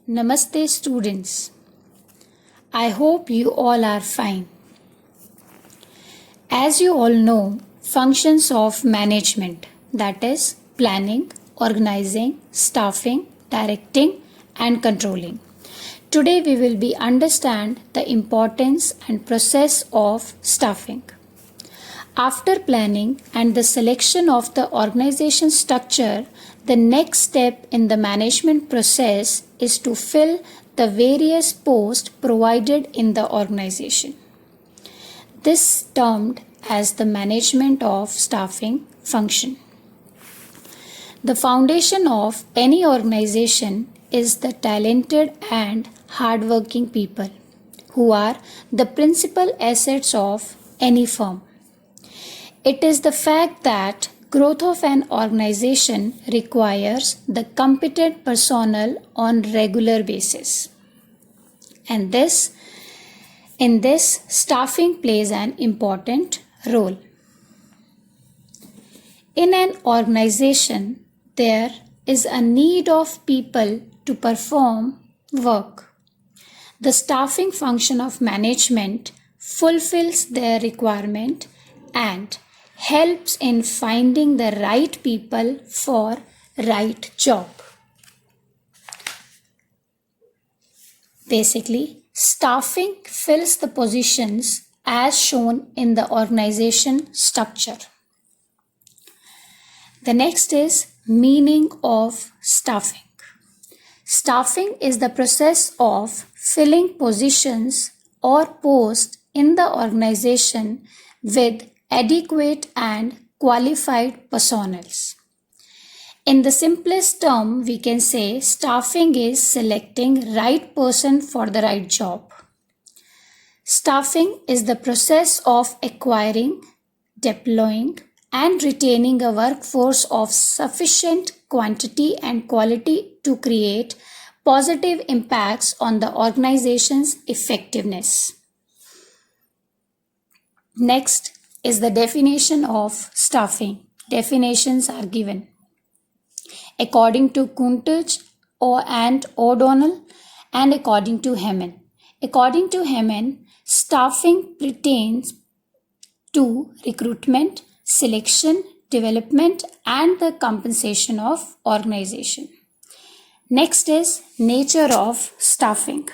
Namaste students. I hope you all are fine. As you all know, functions of management, that is planning, organizing, staffing, directing and controlling. Today we will be understand the importance and process of staffing. After planning and the selection of the organization structure, the next step in the management process is to fill the various posts provided in the organization. This termed as the management of staffing function. The foundation of any organization is the talented and hardworking people who are the principal assets of any firm. It is the fact that growth of an organization requires the competent personnel on regular basis. And in this, staffing plays an important role. In an organization, there is a need of people to perform work. The staffing function of management fulfills their requirement and helps in finding the right people for right job. Basically, staffing fills the positions as shown in the organization structure. The next is meaning of staffing. Staffing is the process of filling positions or posts in the organization with adequate and qualified personnel. In the simplest term, we can say staffing is selecting right person for the right job. Staffing is the process of acquiring, deploying, and retaining a workforce of sufficient quantity and quality to create positive impacts on the organization's effectiveness. Next is the definition of staffing. Definitions are given. According to Kuntich and O'Donnell and according to Hemen. According to Hemen, staffing pertains to recruitment, selection, development and the compensation of organization. Next is nature of staffing.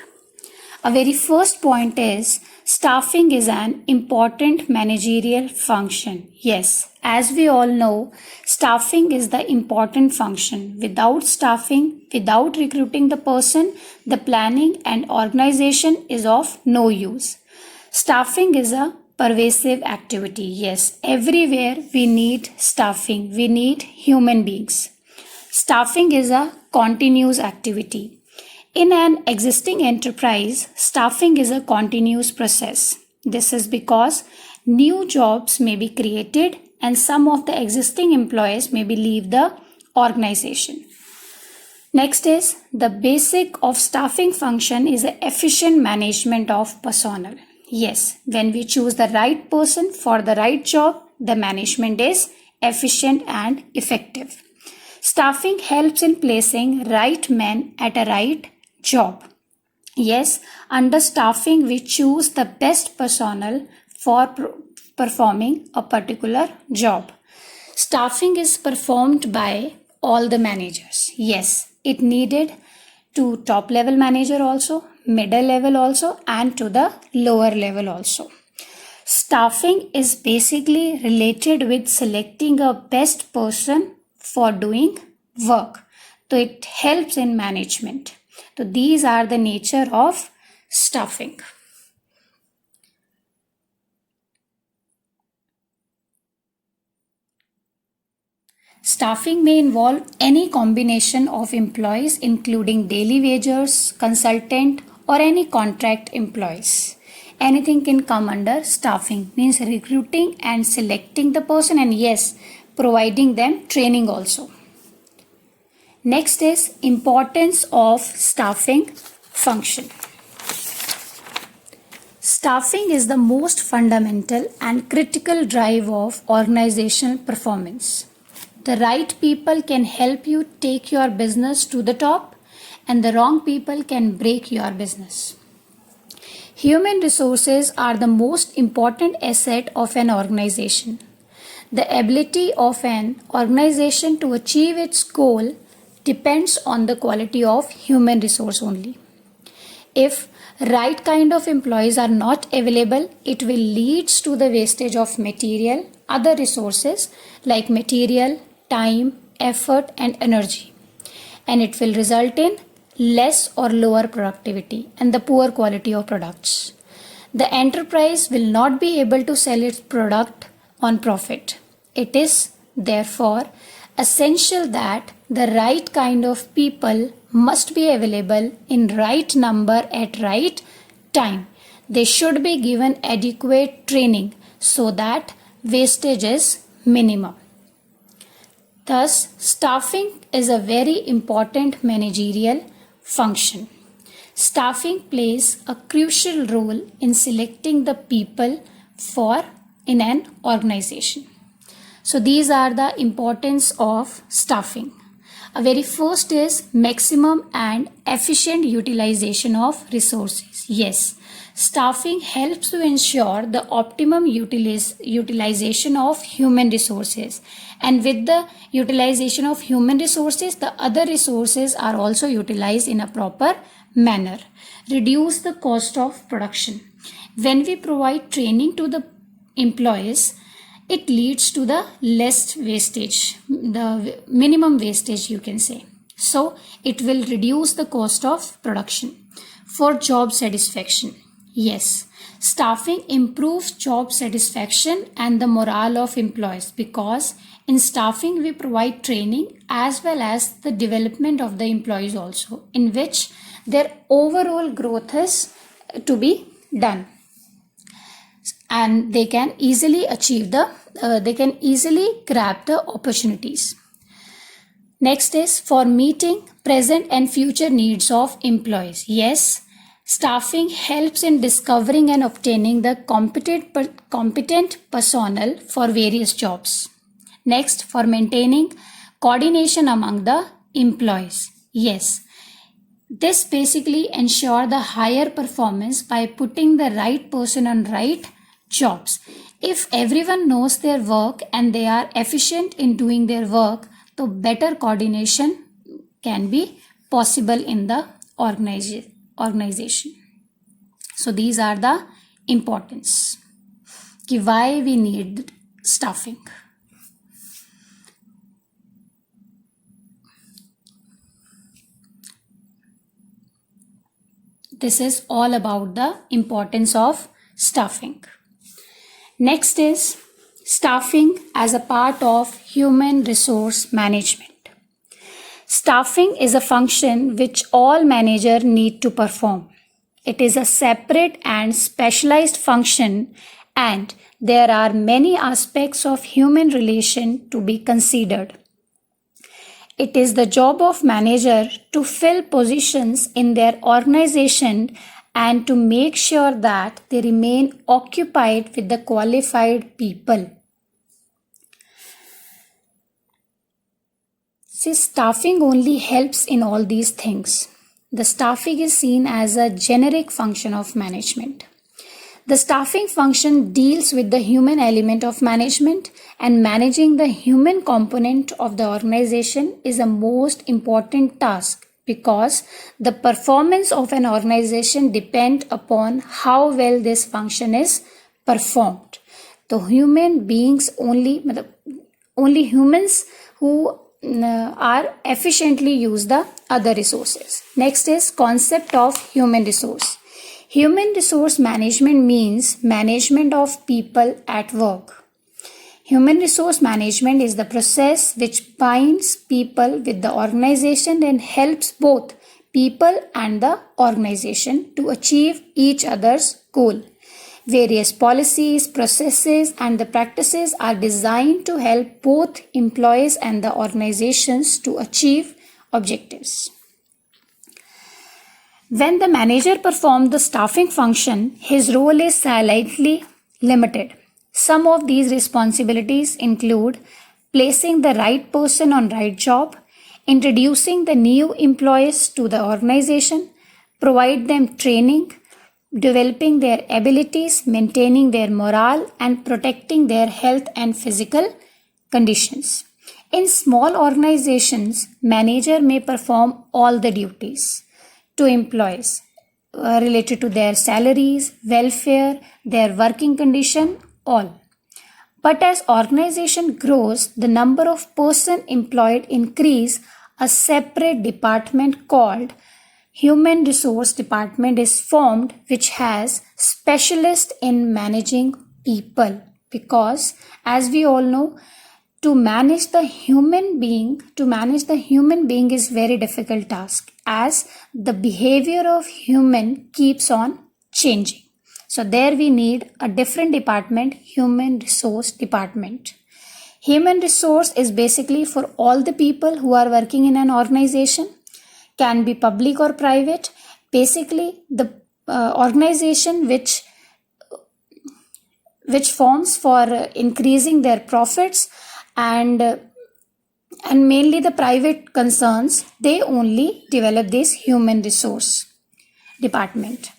A very first point is staffing is an important managerial function. Yes, as we all know, staffing is the important function. Without staffing, without recruiting the person, the planning and organization is of no use. Staffing is a pervasive activity. Yes, everywhere we need staffing. We need human beings. Staffing is a continuous activity. In an existing enterprise, staffing is a continuous process. This is because new jobs may be created and some of the existing employees may leave the organization. Next is the basic of staffing function is the efficient management of personnel. Yes, when we choose the right person for the right job, the management is efficient and effective. Staffing helps in placing right men at a right job. Yes, under staffing we choose the best personnel for performing a particular job. Staffing is performed by all the managers. Yes, it needed to top level manager also, middle level also and to the lower level also. Staffing is basically related with selecting a best person for doing work. So it helps in management. So these are the nature of staffing. Staffing may involve any combination of employees including daily wagers, consultant or any contract employees. Anything can come under staffing, means recruiting and selecting the person and yes, providing them training also. Next is importance of staffing function. Staffing is the most fundamental and critical drive of organizational performance. The right people can help you take your business to the top and the wrong people can break your business. Human resources are the most important asset of an organization. The ability of an organization to achieve its goal depends on the quality of human resource only. If right kind of employees are not available, it will lead to the wastage of material, other resources like material, time, effort and energy. And it will result in less or lower productivity and the poor quality of products. The enterprise will not be able to sell its product on profit. It is therefore essential that the right kind of people must be available in right number at right time. They should be given adequate training so that wastage is minimum. Thus, staffing is a very important managerial function. Staffing plays a crucial role in selecting the people in an organization. So these are the importance of staffing. A very first is maximum and efficient utilization of resources. Yes, staffing helps to ensure the optimum utilization of human resources. And with the utilization of human resources, the other resources are also utilized in a proper manner. Reduce the cost of production. When we provide training to the employees, it leads to the less wastage, the minimum wastage you can say. So it will reduce the cost of production. For job satisfaction, yes, staffing improves job satisfaction and the morale of employees, because in staffing we provide training as well as the development of the employees also, in which their overall growth is to be done. And they can easily grab the opportunities. Next is for meeting present and future needs of employees. Yes, staffing helps in discovering and obtaining the competent personnel for various jobs. Next, for maintaining coordination among the employees. Yes, this basically ensures the higher performance by putting the right person on right jobs. If everyone knows their work and they are efficient in doing their work, so better coordination can be possible in the organization. So these are the importance. Why we need staffing. This is all about the importance of staffing. Next is staffing as a part of human resource management. Staffing is a function which all managers need to perform. It is a separate and specialized function, and there are many aspects of human relation to be considered. It is the job of manager to fill positions in their organization and to make sure that they remain occupied with the qualified people. See, staffing only helps in all these things. The staffing is seen as a generic function of management. The staffing function deals with the human element of management, and managing the human component of the organization is a most important task, because the performance of an organization depends upon how well this function is performed. The human beings only humans who are efficiently use the other resources. Next is concept of human resource. Human resource management means management of people at work. Human resource management is the process which binds people with the organization and helps both people and the organization to achieve each other's goal. Various policies, processes, and the practices are designed to help both employees and the organizations to achieve objectives. When the manager performs the staffing function, his role is slightly limited. Some of these responsibilities include placing the right person on right job, introducing the new employees to the organization, provide them training, developing their abilities, maintaining their morale, and protecting their health and physical conditions. In small organizations, manager may perform all the duties to employees related to their salaries, welfare, their working condition, all. But as organization grows, the number of person employed increase. A separate department called Human Resource Department is formed, which has specialists in managing people, because as we all know, to manage the human being is very difficult task, as the behavior of human keeps on changing. So there we need a different department, Human Resource Department. Human resource is basically for all the people who are working in an organization, can be public or private. Basically the organization which forms for increasing their profits, and mainly the private concerns, they only develop this human resource department.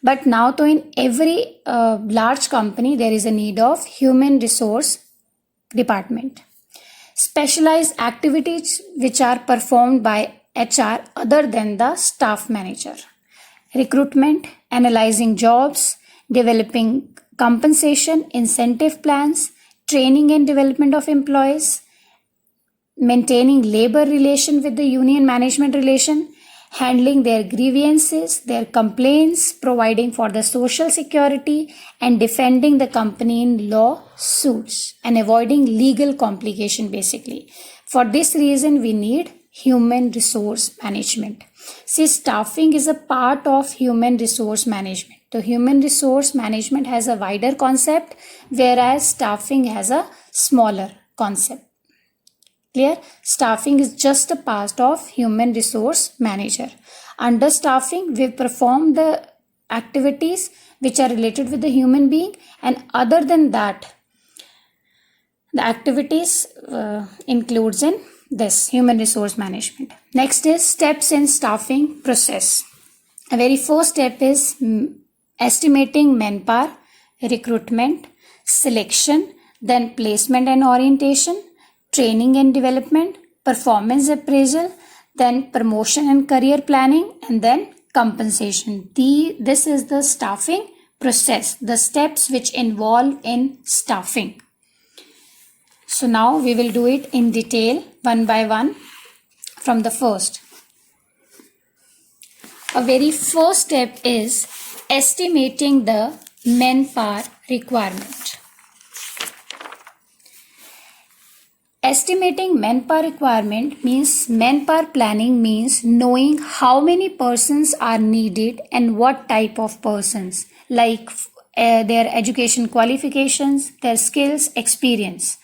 But now to in every large company there is a need of human resource department. Specialized activities which are performed by HR other than the staff manager: recruitment, analyzing jobs, developing compensation, incentive plans, training and development of employees, maintaining labor relation with the union management relation, handling their grievances, their complaints, providing for the social security, and defending the company in lawsuits and avoiding legal complication basically. For this reason, we need human resource management. See, staffing is a part of human resource management. The human resource management has a wider concept, whereas staffing has a smaller concept. Clear? Staffing is just a part of human resource manager. Under staffing, we perform the activities which are related with the human being, and other than that, the activities includes in this human resource management. Next is steps in staffing process. A very first step is estimating manpower, recruitment, selection, then placement and orientation, training and development, performance appraisal, then promotion and career planning, and then compensation. This is the staffing process, the steps which involve in staffing. So now we will do it in detail one by one from the first. A very first step is estimating the manpower requirement. Estimating manpower requirement means manpower planning means knowing how many persons are needed and what type of persons, like their education qualifications, their skills, experience.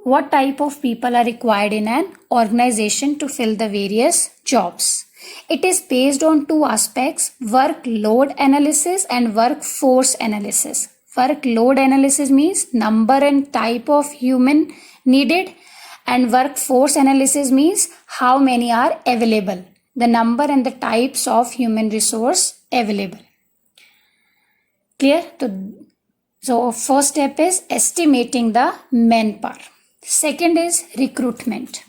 What type of people are required in an organization to fill the various jobs. It is based on two aspects: workload analysis and workforce analysis. Workload analysis means number and type of human needed, and workforce analysis means how many are available, the number and the types of human resource available. Clear? So first step is estimating the manpower. Second is recruitment.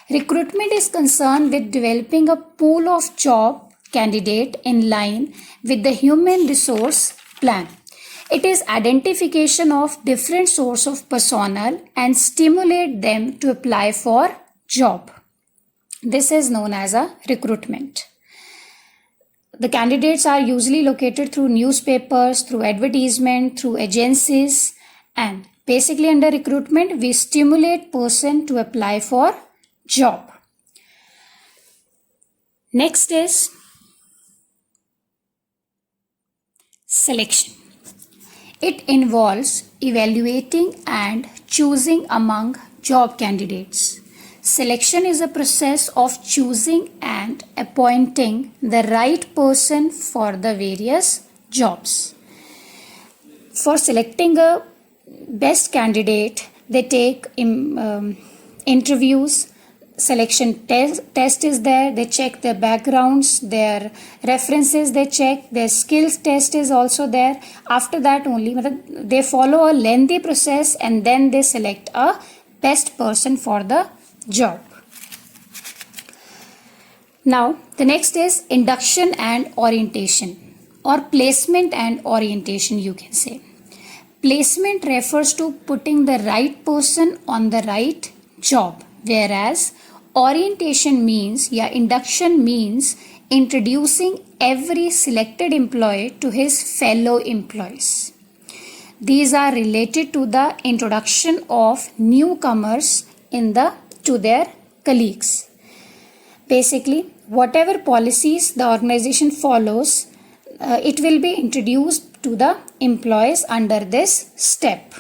Recruitment is concerned with developing a pool of job candidate in line with the human resource plan. It is identification of different source of personnel and stimulate them to apply for job. This is known as a recruitment. The candidates are usually located through newspapers, through advertisement, through agencies, and basically under recruitment we stimulate person to apply for job. Next is selection. It involves evaluating and choosing among job candidates. Selection is a process of choosing and appointing the right person for the various jobs. For selecting a best candidate, they take interviews. selection test is there. They check their backgrounds, their references, they check their skills test is also there. After that only they follow a lengthy process and then they select a best person for the job. Now the next is induction and orientation, or placement and orientation, you can say. Placement refers to putting the right person on the right job, whereas orientation means, induction means introducing every selected employee to his fellow employees. These are related to the introduction of newcomers to their colleagues. Basically, whatever policies the organization follows, it will be introduced to the employees under this step.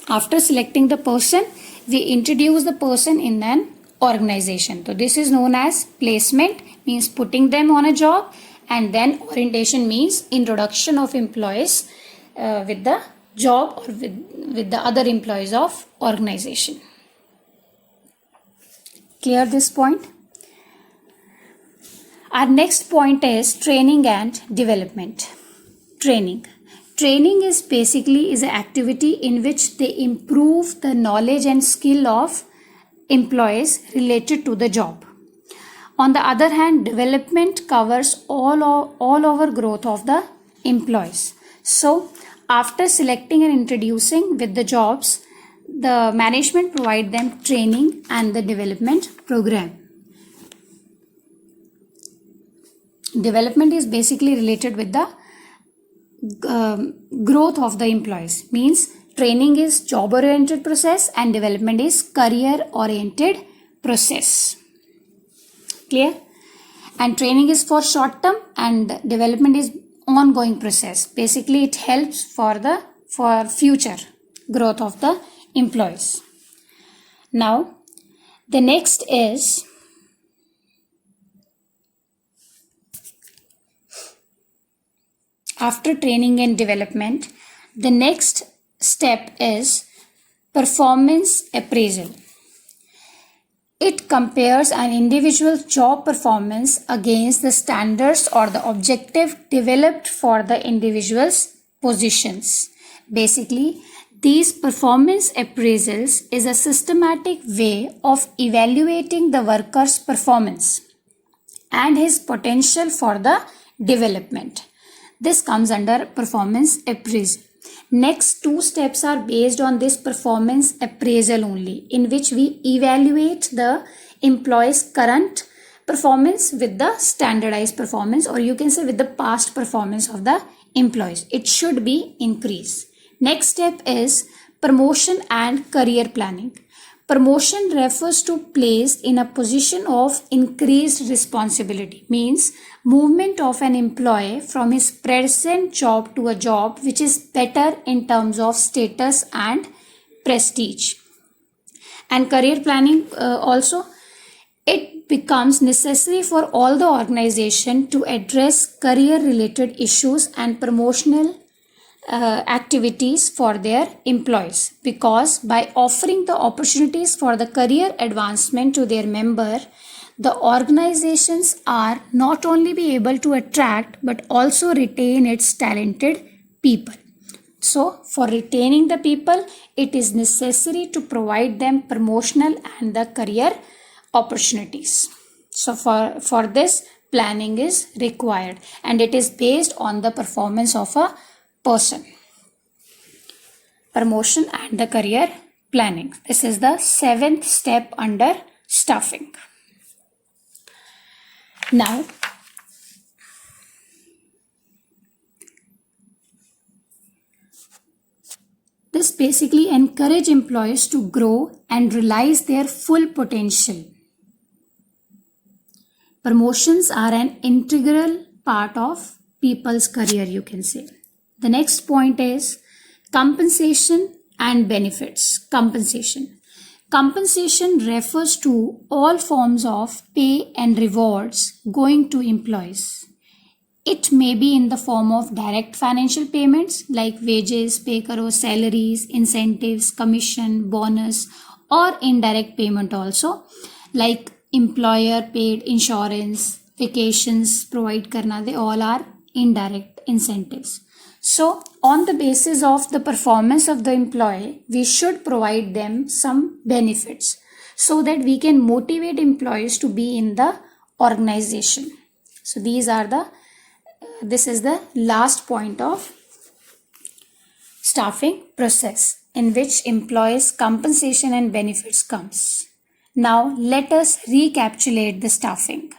After selecting the person, we introduce the person in an organization. So this is known as placement, means putting them on a job, and then orientation means introduction of employees with the job or with the other employees of organization. Clear this point? Our next point is training and development. Training is basically an activity in which they improve the knowledge and skill of employees related to the job. On the other hand, development covers all over growth of the employees. So after selecting and introducing with the jobs, the management provide them training and the development program. Development is basically related with the growth of the employees. Means training is job oriented process and development is career oriented process. Clear? And training is for short term and development is ongoing process. Basically it helps for future growth of the employees. Now the next is after training and development, the next step is performance appraisal. It compares an individual's job performance against the standards or the objective developed for the individual's positions. Basically, these performance appraisals is a systematic way of evaluating the worker's performance and his potential for the development. This comes under performance appraisal. Next two steps are based on this performance appraisal only, in which we evaluate the employee's current performance with the standardized performance, or you can say with the past performance of the employees. It should be increased. Next step is promotion and career planning. Promotion refers to place in a position of increased responsibility, means movement of an employee from his present job to a job which is better in terms of status and prestige. And career planning also, it becomes necessary for all the organization to address career related issues and promotional activities for their employees, because by offering the opportunities for the career advancement to their member, the organizations are not only be able to attract but also retain its talented people. So for retaining the people, it is necessary to provide them promotional and the career opportunities. So for this, planning is required and it is based on the performance of a person. Promotion and the career planning. This is the 7th step under staffing. Now, this basically encourages employees to grow and realize their full potential. Promotions are an integral part of people's career, you can say. The next point is compensation and benefits. Compensation. Compensation refers to all forms of pay and rewards going to employees. It may be in the form of direct financial payments like wages, pay karo, salaries, incentives, commission, bonus, or indirect payment also, like employer paid insurance, vacations provide karna, they all are indirect incentives. So on the basis of the performance of the employee, we should provide them some benefits so that we can motivate employees to be in the organization. So this is the last point of staffing process in which employees compensation and benefits comes. Now let us recapitulate the staffing.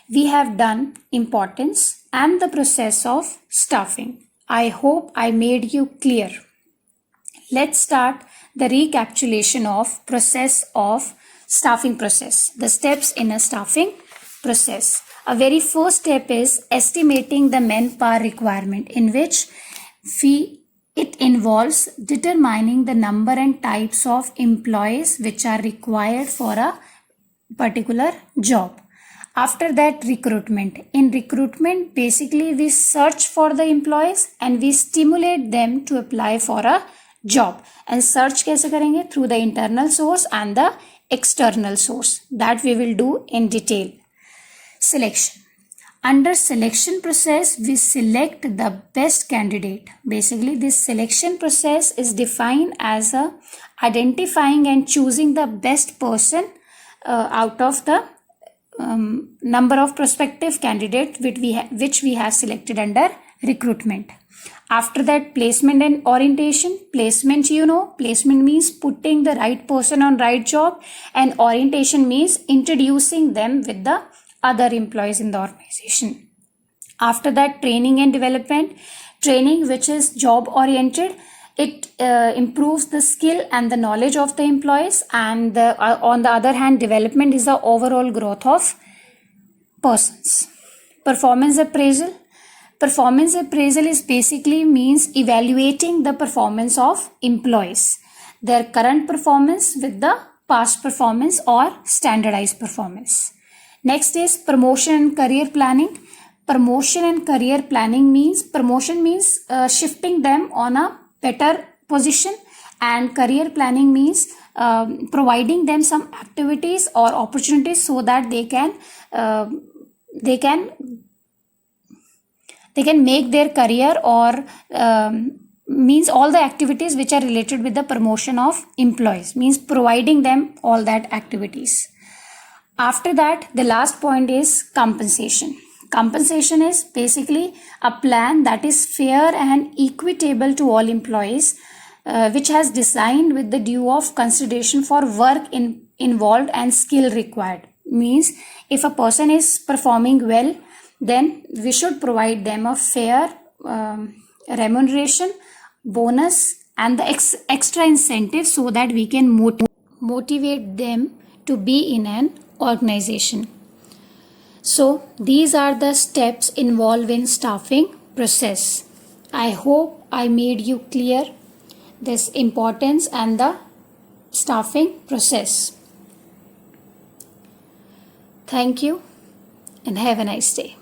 We have done importance and the process of staffing. I hope I made you clear. Let's start the recapitulation of process of staffing process. The steps in a staffing process. A very first step is estimating the manpower requirement, in which it involves determining the number and types of employees which are required for a particular job. After that, recruitment. In recruitment, basically we search for the employees and we stimulate them to apply for a job. And search कैसे करेंगे? Through the internal source and the external source. That we will do in detail. Selection. Under selection process, we select the best candidate. Basically, this selection process is defined as identifying and choosing the best person out of the number of prospective candidates which we have selected under recruitment. After that, placement and orientation. Placement, placement means putting the right person on right job, and orientation means introducing them with the other employees in the organization. After that, training and development. Training, which is job oriented, it improves the skill and the knowledge of the employees, and on the other hand, development is the overall growth of persons. Performance appraisal. Performance appraisal is basically means evaluating the performance of employees, their current performance with the past performance or standardized performance. Next is promotion and career planning. Promotion and career planning means shifting them on a better position, and career planning means providing them some activities or opportunities so that they can make their career, or means all the activities which are related with the promotion of employees, means providing them all that activities. After that, the last point is compensation. Compensation is basically a plan that is fair and equitable to all employees, which has designed with the due of consideration for work involved and skill required. Means if a person is performing well, then we should provide them a fair remuneration, bonus, and the extra incentive so that we can motivate them to be in an organization. So these are the steps involved in staffing process. I hope I made you clear this importance and the staffing process. Thank you and have a nice day.